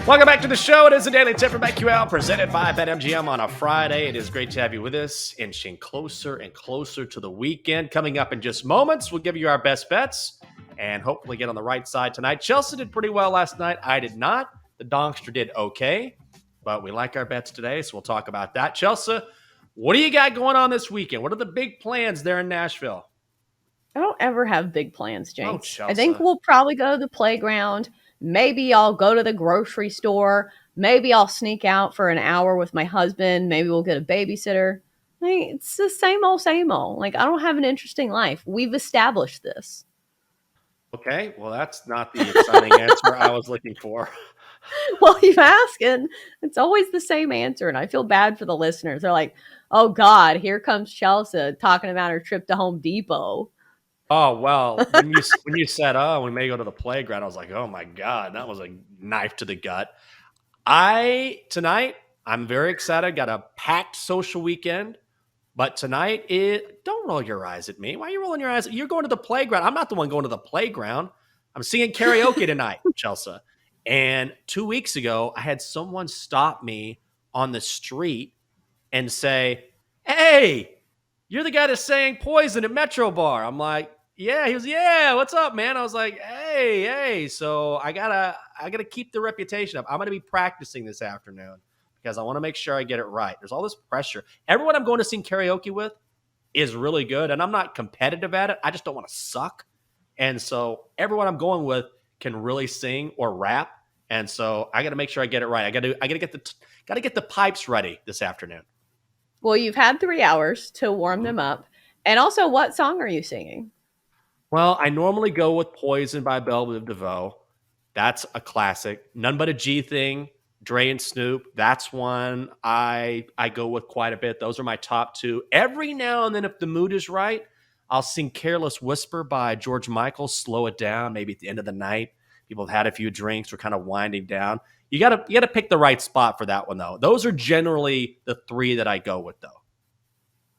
Welcome back to the show. It is a daily tip from BetQL presented by BetMGM on a Friday. It is great to have you with us, inching closer and closer to the weekend. Coming up in just moments, we'll give you our best bets and hopefully get on the right side tonight. Chelsa did pretty well last night. I did not. The Donkster did okay, but we like our bets today, so we'll talk about that. Chelsa, what do you got going on this weekend? What are the big plans there in Nashville? I don't ever have big plans, Jenks. Oh, I think Chelsa. we'll probably go to the playground. Maybe I'll go to the grocery store. Maybe I'll sneak out for an hour with my husband. Maybe we'll get a babysitter. Like, it's the same old, same old. Like, I don't have an interesting life. We've established this. Okay, well, that's not the exciting answer I was looking for. Well, you're asking. It's always the same answer, and I feel bad for the listeners. They're like, oh, God, here comes Chelsa talking about her trip to Home Depot. Oh, well, when you said, oh, we may go to the playground, I was like, oh, my God, that was a knife to the gut. Tonight, I'm very excited. Got a packed social weekend. But tonight, don't roll your eyes at me. Why are you rolling your eyes? You're going to the playground. I'm not the one going to the playground. I'm singing karaoke tonight, Chelsa. And 2 weeks ago, I had someone stop me on the street and say, hey, you're the guy that sang Poison at Metro Bar. I'm like, yeah. He was, yeah, what's up, man? I was like, hey. So I gotta keep the reputation up. I'm gonna be practicing this afternoon because I want to make sure I get it right. There's all this pressure. Everyone I'm going to sing karaoke with is really good, and I'm not competitive at it. I just don't want to suck. And so everyone I'm going with can really sing or rap. And so I got to make sure I get it right. I got to get the pipes ready this afternoon. Well, you've had 3 hours to warm them up. And also, what song are you singing? Well, I normally go with Poison by Belle Biv DeVoe. That's a classic. None But a G Thing, Dre and Snoop. That's one I go with quite a bit. Those are my top two. Every now and then, if the mood is right, I'll sing Careless Whisper by George Michael, slow it down, maybe at the end of the night. People have had a few drinks, we're kind of winding down. You gotta pick the right spot for that one, though. Those are generally the three that I go with, though.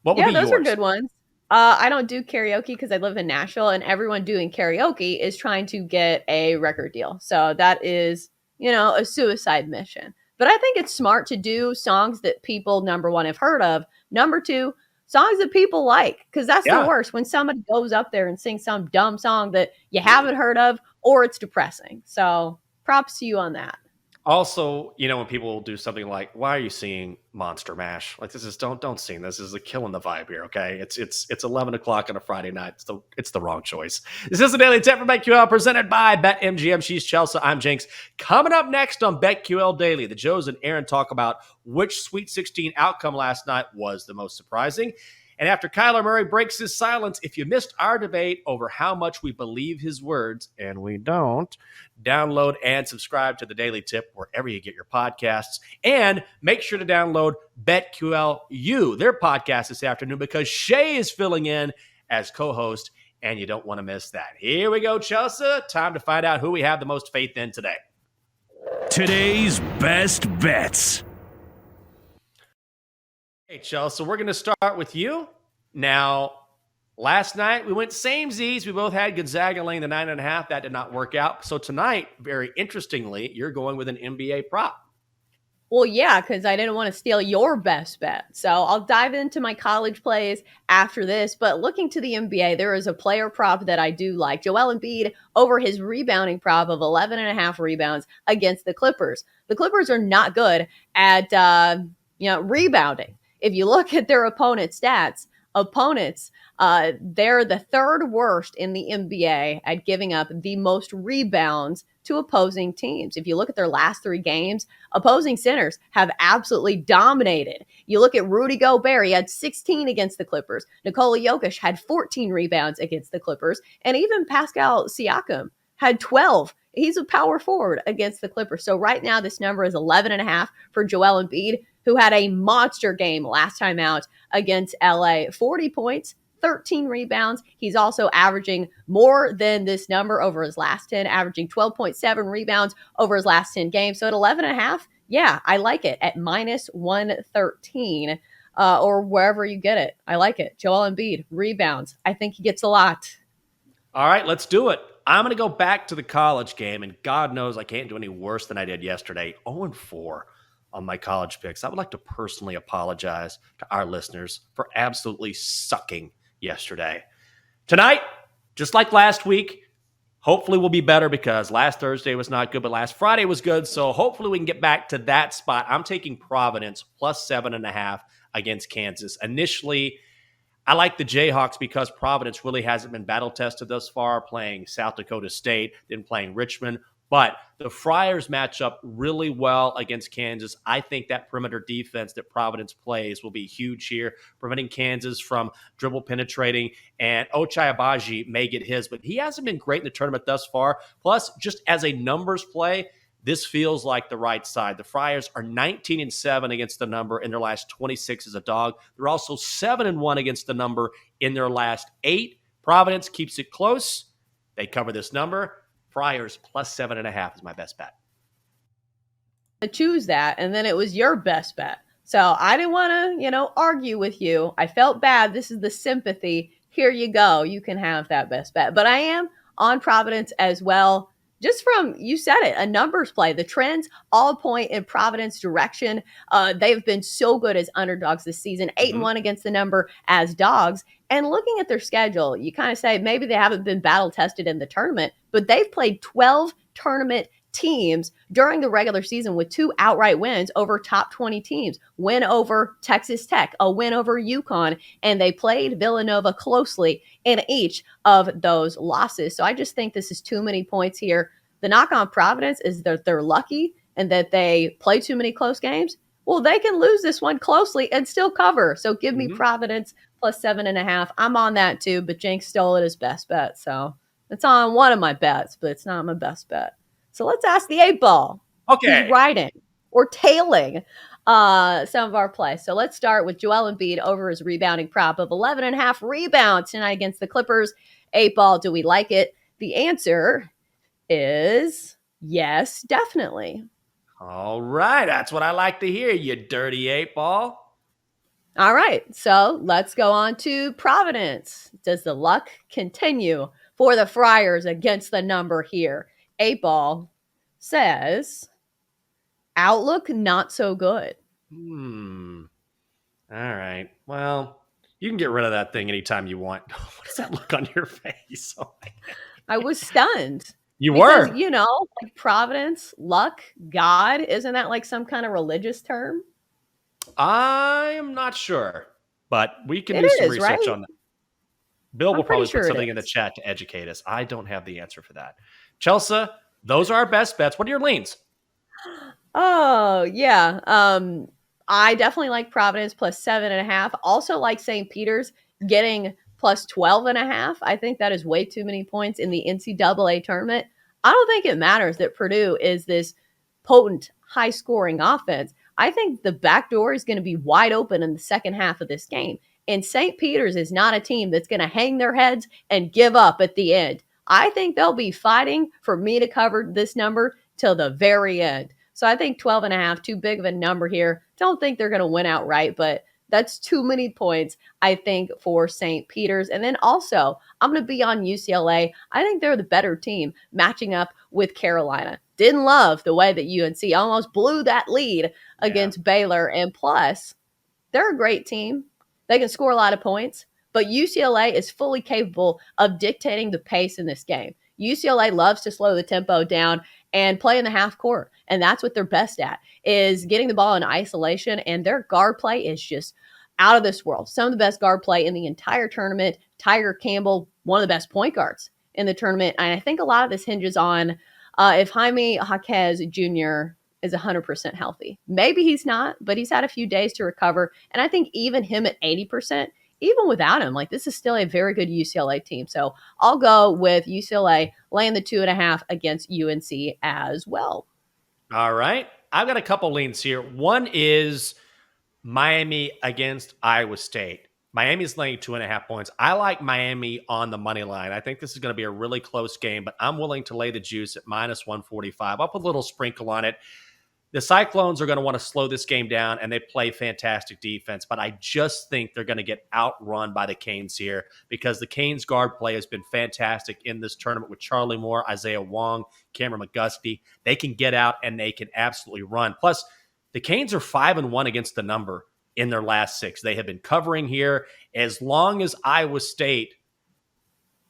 What would be those yours? are good ones. I don't do karaoke because I live in Nashville, and everyone doing karaoke is trying to get a record deal. So that is, a suicide mission. But I think it's smart to do songs that people, number one, have heard of. Number two, songs that people like, because that's the worst when somebody goes up there and sings some dumb song that you haven't heard of or it's depressing. So props to you on that. Also, when people do something like, why are you singing Monster Mash? Like, this is don't sing this. This is killing the vibe here, okay? It's 11 o'clock on a Friday night. It's the wrong choice. This is the Daily Tip from BetQL presented by BetMGM. She's Chelsa. I'm Jenks. Coming up next on BetQL Daily, the Joes and Aaron talk about which Sweet 16 outcome last night was the most surprising. And after Kyler Murray breaks his silence, if you missed our debate over how much we believe his words, and we don't, download and subscribe to the Daily Tip wherever you get your podcasts. And make sure to download BetQL U, their podcast this afternoon, because Shay is filling in as co-host, and you don't want to miss that. Here we go, Chelsa. Time to find out who we have the most faith in today. Today's best bets. Hey, Chelsa, we're going to start with you. Now, last night we went samesies. We both had Gonzaga laying the 9.5. That did not work out. So tonight, very interestingly, you're going with an NBA prop. Well, yeah, because I didn't want to steal your best bet. So I'll dive into my college plays after this. But looking to the NBA, there is a player prop that I do like. Joel Embiid over his rebounding prop of 11.5 rebounds against the Clippers. The Clippers are not good at rebounding. If you look at their opponent's stats, they're the third worst in the NBA at giving up the most rebounds to opposing teams. If you look at their last 3 games, opposing centers have absolutely dominated. You look at Rudy Gobert, he had 16 against the Clippers. Nikola Jokic had 14 rebounds against the Clippers. And even Pascal Siakam had 12. He's a power forward against the Clippers. So right now, this number is 11.5 for Joel Embiid, who had a monster game last time out against LA. 40 points, 13 rebounds. He's also averaging more than this number over his last 10, averaging 12.7 rebounds over his last 10 games. So at 11.5, yeah, I like it at minus 113 or wherever you get it. I like it. Joel Embiid, rebounds. I think he gets a lot. All right, let's do it. I'm going to go back to the college game, and God knows I can't do any worse than I did yesterday. 0-4 on my college picks. I would like to personally apologize to our listeners for absolutely sucking yesterday. Tonight, just like last week, hopefully we'll be better because last Thursday was not good, but last Friday was good. So hopefully we can get back to that spot. I'm taking Providence plus 7.5 against Kansas. Initially, I like the Jayhawks because Providence really hasn't been battle tested thus far, playing South Dakota State, then playing Richmond. But the Friars match up really well against Kansas. I think that perimeter defense that Providence plays will be huge here, preventing Kansas from dribble penetrating. And Ochai Agbaji may get his, but he hasn't been great in the tournament thus far. Plus, just as a numbers play, this feels like the right side. The Friars are 19-7 against the number in their last 26 as a dog. They're also 7-1 against the number in their last 8. Providence keeps it close. They cover this number. Friars plus 7.5 is my best bet. To choose that, and then it was your best bet. So I didn't want to, argue with you. I felt bad. This is the sympathy. Here you go. You can have that best bet. But I am on Providence as well. Just from, you said it, a numbers play. The trends all point in Providence direction. They've been so good as underdogs this season, 8-1 against the number as dogs. And looking at their schedule, you kind of say maybe they haven't been battle tested in the tournament, but they've played 12 tournament teams during the regular season with 2 outright wins over top 20 teams. Win over Texas Tech, a win over UConn, and they played Villanova closely in each of those losses. So I just think this is too many points here. The knock on Providence is that they're lucky and that they play too many close games. Well, they can lose this one closely and still cover. So give me Providence plus 7.5. I'm on that too, but Jenks stole it as best bet. So it's on one of my bets, but it's not my best bet. So let's ask the 8-ball. Okay. Who's riding or tailing some of our plays. So let's start with Joel Embiid over his rebounding prop of 11.5 rebounds tonight against the Clippers. 8-ball, do we like it? The answer is yes, definitely. All right. That's what I like to hear, you dirty 8-ball. All right. So let's go on to Providence. Does the luck continue for the Friars against the number here? 8-ball says outlook not so good. All right. Well, you can get rid of that thing anytime you want. What does that look on your face? Oh my God. I was stunned. You because, were. Like Providence, luck, God, isn't that like some kind of religious term? I'm not sure, but we can do some research on that. Bill will probably put something in the chat to educate us. I don't have the answer for that. Chelsa, those are our best bets. What are your leans? Oh, yeah. I definitely like Providence plus 7.5. Also like St. Peter's getting plus 12.5. I think that is way too many points in the NCAA tournament. I don't think it matters that Purdue is this potent, high-scoring offense. I think the back door is going to be wide open in the second half of this game. And St. Peter's is not a team that's going to hang their heads and give up at the end. I think they'll be fighting for me to cover this number till the very end. So I think 12.5, too big of a number here. Don't think they're going to win outright, but that's too many points, I think, for St. Peter's. And then also, I'm going to be on UCLA. I think they're the better team matching up with Carolina. Didn't love the way that UNC almost blew that lead against Baylor. And plus, they're a great team. They can score a lot of points. But UCLA is fully capable of dictating the pace in this game. UCLA loves to slow the tempo down and play in the half court. And that's what they're best at, is getting the ball in isolation. And their guard play is just out of this world. Some of the best guard play in the entire tournament. Tiger Campbell, one of the best point guards in the tournament. And I think a lot of this hinges on if Jaime Jaquez Jr. is 100% healthy. Maybe he's not, but he's had a few days to recover. And I think even him at 80%, even without him, like this is still a very good UCLA team. So I'll go with UCLA laying the 2.5 against UNC as well. All right. I've got a couple leans here. One is Miami against Iowa State. Miami's laying 2.5 points. I like Miami on the money line. I think this is going to be a really close game, but I'm willing to lay the juice at minus 145. I'll put a little sprinkle on it. The Cyclones are going to want to slow this game down, and they play fantastic defense. But I just think they're going to get outrun by the Canes here because the Canes guard play has been fantastic in this tournament with Charlie Moore, Isaiah Wong, Cameron McGusty. They can get out, and they can absolutely run. Plus, the Canes are 5-1 against the number in their last 6. They have been covering here. As long as Iowa State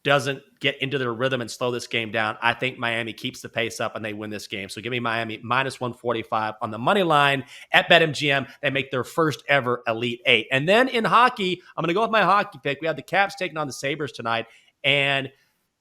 doesn't get into their rhythm and slow this game down, I think Miami keeps the pace up and they win this game. So give me Miami minus 145 on the money line at BetMGM. They make their first ever Elite Eight. And then in hockey, I'm going to go with my hockey pick. We have the Caps taking on the Sabres tonight. And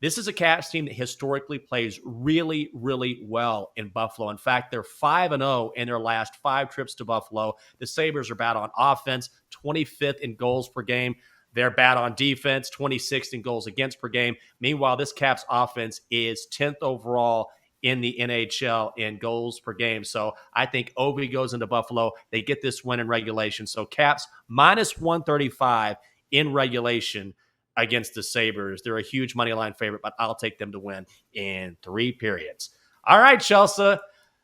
this is a Caps team that historically plays really, really well in Buffalo. In fact, they're 5-0 in their last 5 trips to Buffalo. The Sabres are bad on offense, 25th in goals per game. They're bad on defense, 26th in goals against per game. Meanwhile, this Caps offense is 10th overall in the NHL in goals per game. So I think Ovi goes into Buffalo. They get this win in regulation. So Caps minus 135 in regulation against the Sabres. They're a huge money line favorite, but I'll take them to win in 3 periods. All right, Chelsa,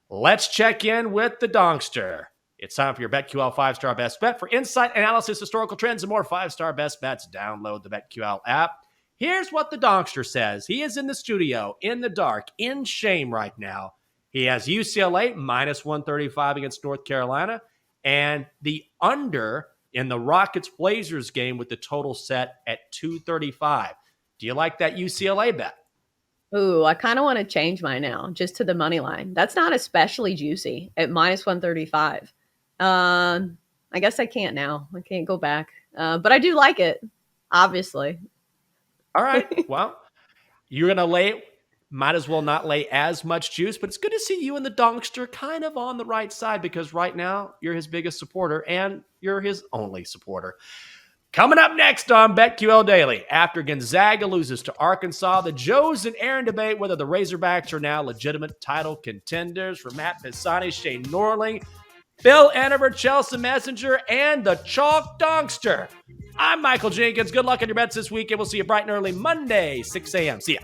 let's check in with the Donkster. It's time for your BetQL 5-Star Best Bet. For insight, analysis, historical trends, and more 5-Star Best Bets, download the BetQL app. Here's what the Donkster says. He is in the studio, in the dark, in shame right now. He has UCLA minus 135 against North Carolina, and the under in the Rockets-Blazers game with the total set at 235. Do you like that UCLA bet? Ooh, I kind of want to change mine now, just to the money line. That's not especially juicy at minus 135. I guess I can't now. I can't go back. But I do like it, obviously. All right. Well, you're going to lay, might as well not lay as much juice, but it's good to see you and the Donkster kind of on the right side because right now you're his biggest supporter and you're his only supporter. Coming up next on BetQL Daily, after Gonzaga loses to Arkansas, the Joes and Aaron debate whether the Razorbacks are now legitimate title contenders. For Matt Pisani, Shane Norling, Bill Enever, Chelsa Messenger, and the Chalk Donkster. I'm Michael Jenkins. Good luck on your bets this weekend. We'll see you bright and early Monday, 6 a.m. See ya.